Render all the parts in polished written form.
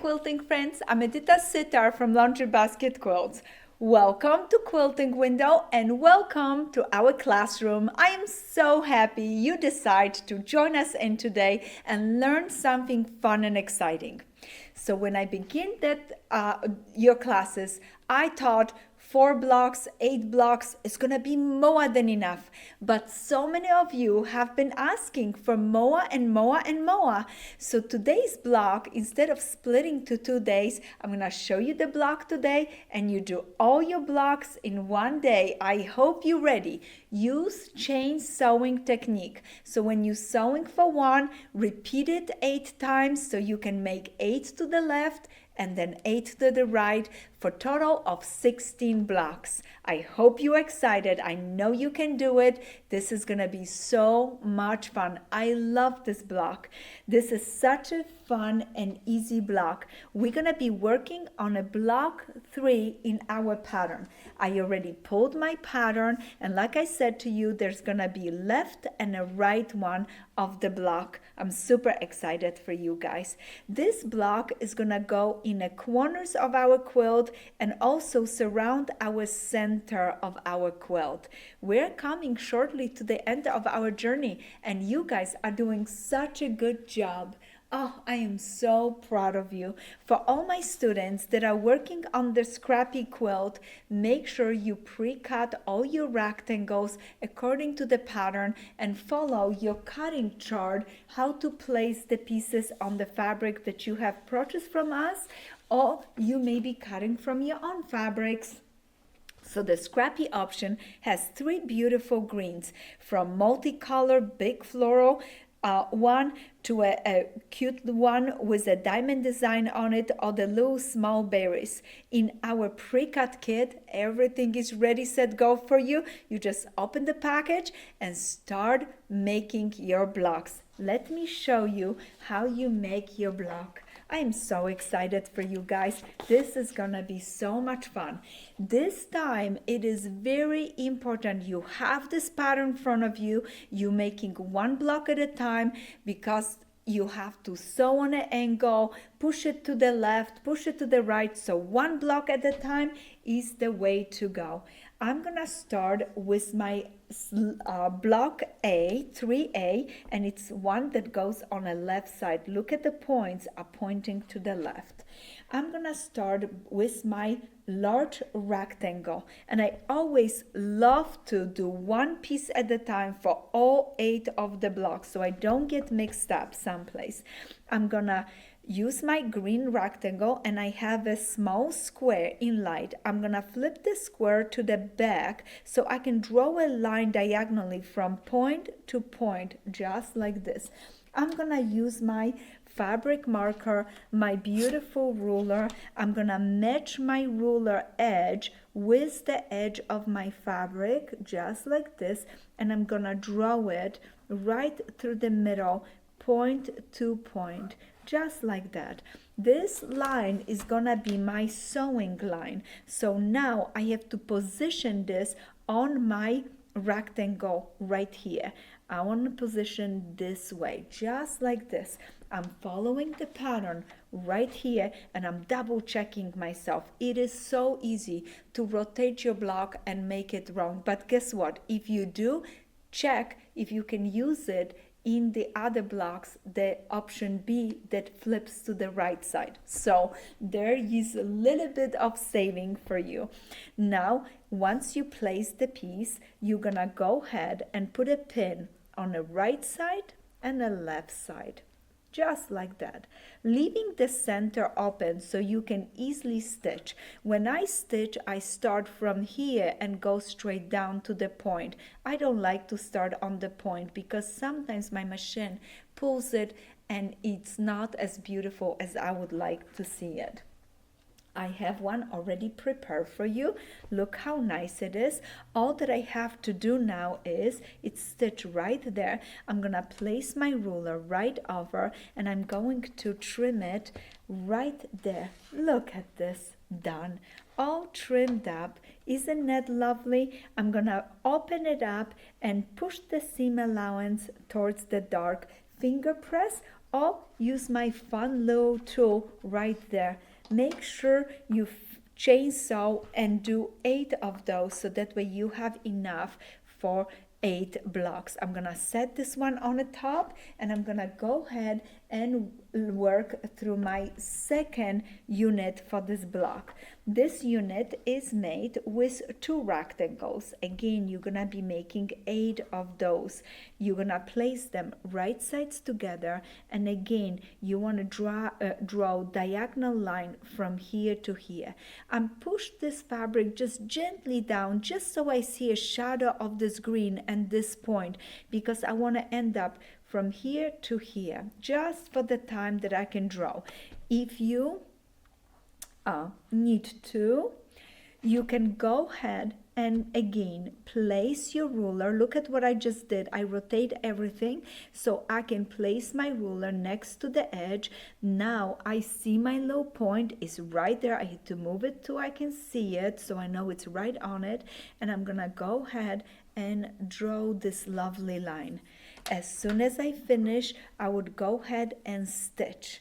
quilting friends, I'm Edyta Sitar from Laundry Basket Quilts. Welcome to Quilting Window and welcome to our classroom. I am so happy you decide to join us in today and learn something fun and exciting. So when I begin your classes, I thought 4 blocks, 8 blocks is gonna be more than enough. But so many of you have been asking for more and more and more. So today's block, instead of splitting to 2 days, I'm gonna show you the block today and you do all your blocks in one day. I hope you're ready. Use chain sewing technique. So when you're sewing for one, repeat it 8 times so you can make 8 to the left and then 8 to the right for a total of 16 blocks. I hope you're excited. I know you can do it. This is gonna be so much fun. I love this block. This is such a fun and easy block. We're gonna be working on a block 3 in our pattern. I already pulled my pattern, and like I said to you, there's gonna be left and a right one of the block. I'm super excited for you guys. This block is gonna go in the corners of our quilt and also surround our center of our quilt. We're coming shortly to the end of our journey, and you guys are doing such a good job. Oh, I am so proud of you. For all my students that are working on the scrappy quilt, make sure you pre-cut all your rectangles according to the pattern and follow your cutting chart how to place the pieces on the fabric that you have purchased from us, or you may be cutting from your own fabrics. So the scrappy option has 3 beautiful greens, from multicolored big floral one to a cute one with a diamond design on it, or the little small berries. In our pre-cut kit, everything is ready, set, go for you. You just open the package and start making your blocks. Let me show you how you make your block. I am so excited for you guys. This is gonna be so much fun. This time it is very important you have this pattern in front of you. You're making one block at a time because you have to sew on an angle, push it to the left, push it to the right. So one block at a time is the way to go. I'm gonna start with my block A, 3A, and it's one that goes on the left side. Look at the points are pointing to the left. I'm gonna start with my large rectangle, and I always love to do one piece at a time for all 8 of the blocks so I don't get mixed up someplace. I'm gonna use my green rectangle, and I have a small square in light. I'm gonna flip the square to the back so I can draw a line diagonally from point to point, just like this. I'm gonna use my fabric marker, my beautiful ruler. I'm gonna match my ruler edge with the edge of my fabric, just like this, and I'm gonna draw it right through the middle, point to point, just like that. This line is gonna be my sewing line. So now I have to position this on my rectangle right here. I want to position this way, just like this. I'm following the pattern right here, and I'm double checking myself. It is so easy to rotate your block and make it wrong, but guess what? If you do, check if you can use it in the other blocks, the option B that flips to the right side. So there is a little bit of saving for you. Now, once you place the piece, you're gonna go ahead and put a pin on the right side and the left side, just like that, leaving the center open so you can easily stitch. When I stitch, I start from here and go straight down to the point. I don't like to start on the point because sometimes my machine pulls it and it's not as beautiful as I would like to see it. I have one already prepared for you. Look how nice it is. All that I have to do now is it's stitch right there. I'm gonna place my ruler right over and I'm going to trim it right there. Look at this, done. All trimmed up. Isn't that lovely? I'm gonna open it up and push the seam allowance towards the dark. Finger press or use my fun little tool right there. Make sure you chainsaw and do 8 of those, so that way you have enough for 8 blocks. I'm gonna set this one on the top, and I'm gonna go ahead and work through my second unit for this block. This unit is made with 2 rectangles. Again, you're gonna be making 8 of those. You're gonna place them right sides together, and again, you want to draw diagonal line from here to here. Push this fabric just gently down, just so I see a shadow of this green and this point, because I want to end up from here to here, just for the time that I can draw. If you need to, you can go ahead and again place your ruler. Look at what I just did. I rotate everything so I can place my ruler next to the edge. Now I see my low point is right there. I need to move it so I can see it, so I know it's right on it, and I'm gonna go ahead and draw this lovely line. As soon as I finish, I would go ahead and stitch.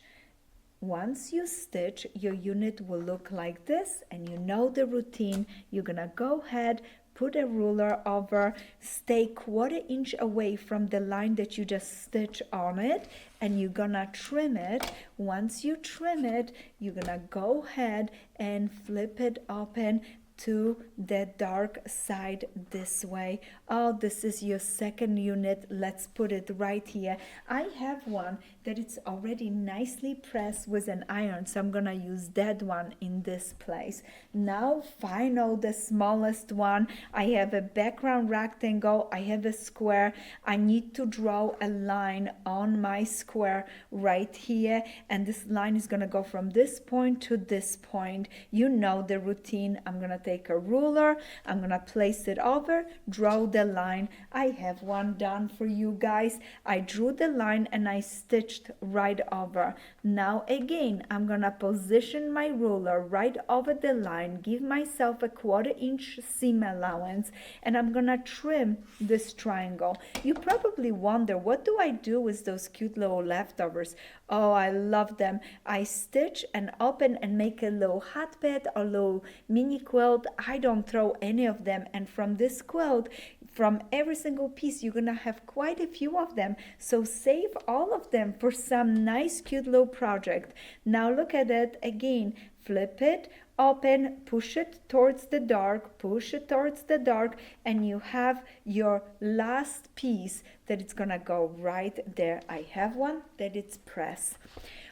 Once you stitch, your unit will look like this, and you know the routine. You're gonna go ahead, put a ruler over, stay 1/4 inch away from the line that you just stitched on it, and you're gonna trim it. Once you trim it, you're gonna go ahead and flip it open to the dark side this way. Oh, this is your second unit. Let's put it right here. I have one that it's already nicely pressed with an iron, so I'm gonna use that one in this place. Now final, the smallest one. I have a background rectangle, I have a square. I need to draw a line on my square right here, and this line is gonna go from this point to this point. You know the routine. I'm gonna take a ruler, I'm gonna place it over, draw the line. I have one done for you guys. I drew the line and I stitched right over. Now again, I'm gonna position my ruler right over the line, give myself a 1/4 inch seam allowance, and I'm gonna trim this triangle. You probably wonder, what do I do with those cute little leftovers? Oh, I love them. I stitch and open and make a little hot bed or little mini quilt. I don't throw any of them, and from this quilt, from every single piece, you're gonna have quite a few of them, so save all of them for some nice cute little project. Now look at it again. Flip it open, push it towards the dark, push it towards the dark, and you have your last piece that it's gonna go right there. I have one that it's pressed.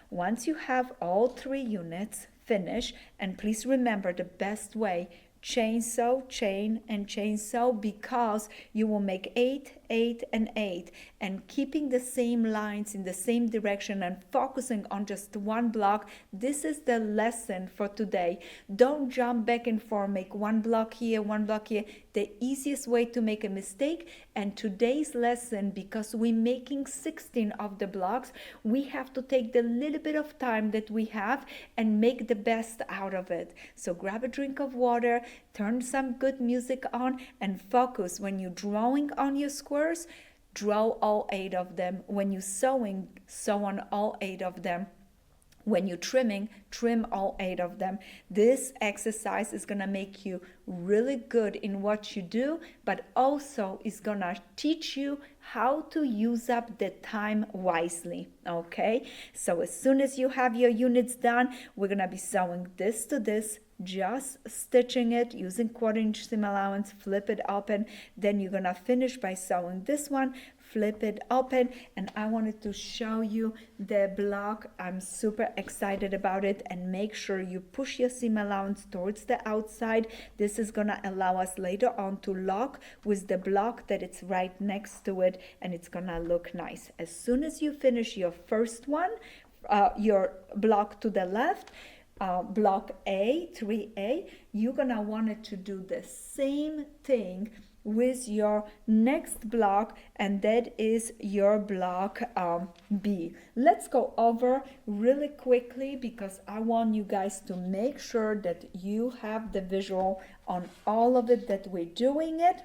Once you have all 3 units finished, and please remember the best way, chainsaw, chain, and chainsaw, because you will make 8, 8, and 8, and keeping the same lines in the same direction and focusing on just one block. This is the lesson for today. Don't jump back and forth, make one block here, one block here. The easiest way to make a mistake. And today's lesson, because we're making 16 of the blocks, we have to take the little bit of time that we have and make the best out of it. So grab a drink of water, turn some good music on, and focus. When you're drawing on your squares, draw all 8 of them. When you're sewing, sew on all 8 of them. When you're trimming, trim all 8 of them. This exercise is gonna make you really good in what you do, but also is gonna teach you how to use up the time wisely, okay? So as soon as you have your units done, we're gonna be sewing this to this, just stitching it using 1/4 inch seam allowance, flip it open. Then you're gonna finish by sewing this one, flip it open, and I wanted to show you the block. I'm super excited about it, and make sure you push your seam allowance towards the outside. This is gonna allow us later on to lock with the block that it's right next to it, and it's gonna look nice. As soon as you finish your first one, your block to the left, block A, 3A, you're gonna want it to do the same thing with your next block, and that is your block B. Let's go over really quickly, because I want you guys to make sure that you have the visual on all of it that we're doing it.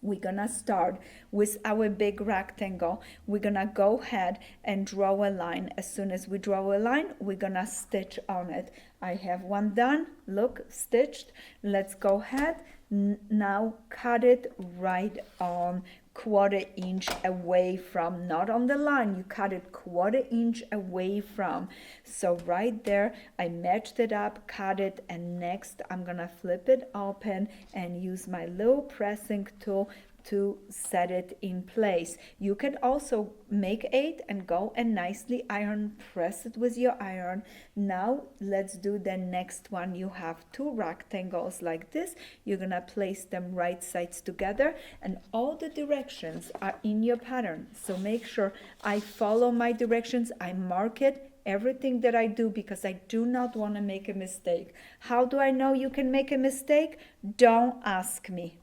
We're gonna start with our big rectangle. We're gonna go ahead and draw a line. As soon as we draw a line, we're gonna stitch on it. I have one done, look, stitched. Let's go ahead, now cut it right on 1/4 inch away from, not on the line, you cut it 1/4 inch away from. So right there, I matched it up, cut it, and next I'm gonna flip it open and use my little pressing tool to set it in place. You can also make 8 and go and nicely iron, press it with your iron. Now let's do the next one. You have 2 rectangles like this. You're gonna place them right sides together, and all the directions are in your pattern. So make sure I follow my directions, I mark it, everything that I do, because I do not want to make a mistake. How do I know you can make a mistake? Don't ask me.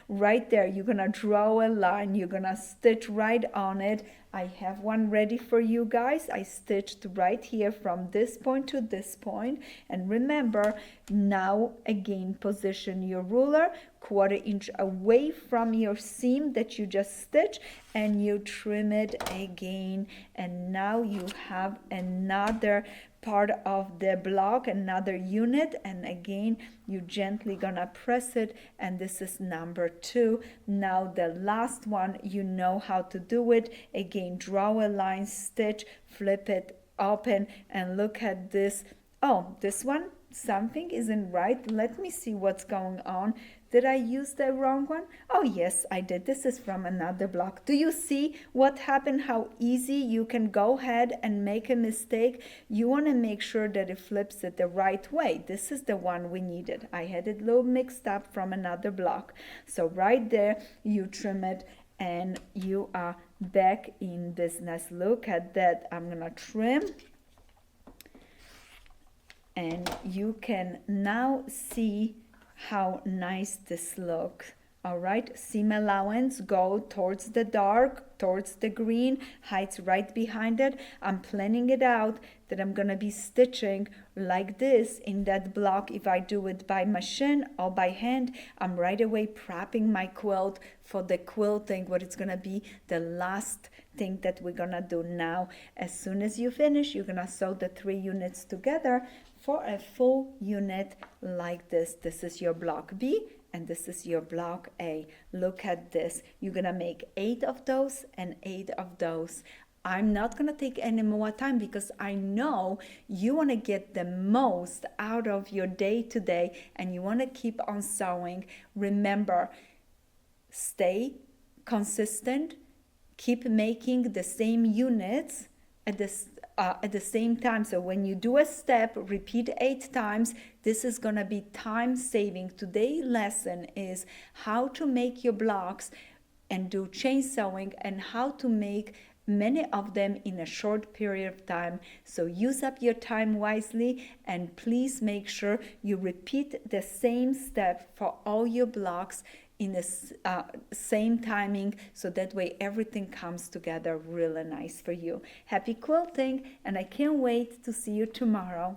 Right there, you're gonna draw a line, you're gonna stitch right on it. I have one ready for you guys. I stitched right here from this point to this point, and remember, now again position your ruler 1/4 inch away from your seam that you just stitched, and you trim it again, and now you have another part of the block, another unit, and again you gently gonna press it, and this is number 2. Now the last one, you know how to do it. Again, draw a line, stitch, flip it open, and look at this. Oh, this one, something isn't right. Let me see what's going on. Did I use the wrong one? Oh yes, I did. This is from another block. Do you see what happened? How easy you can go ahead and make a mistake? You want to make sure that it flips it the right way. This is the one we needed. I had it a little mixed up from another block. So right there, you trim it, and you are back in business. Look at that. I'm gonna trim, and you can now see how nice this looks. All right, seam allowance, go towards the dark, towards the green, heights right behind it. I'm planning it out that I'm gonna be stitching like this in that block. If I do it by machine or by hand, I'm right away prepping my quilt for the quilting, what it's gonna be the last thing that we're gonna do now. As soon as you finish, you're gonna sew the 3 units together for a full unit like this. This is your block B, and this is your block A. Look at this. You're gonna make 8 of those and 8 of those. I'm not gonna take any more time because I know you wanna get the most out of your day today, and you wanna keep on sewing. Remember, stay consistent, keep making the same units at the same time. So when you do a step, repeat 8 times. This is gonna be time saving. Today's lesson is how to make your blocks and do chain sewing, and how to make many of them in a short period of time. So use up your time wisely, and please make sure you repeat the same step for all your blocks in the same timing, so that way everything comes together really nice for you. Happy quilting, and I can't wait to see you tomorrow.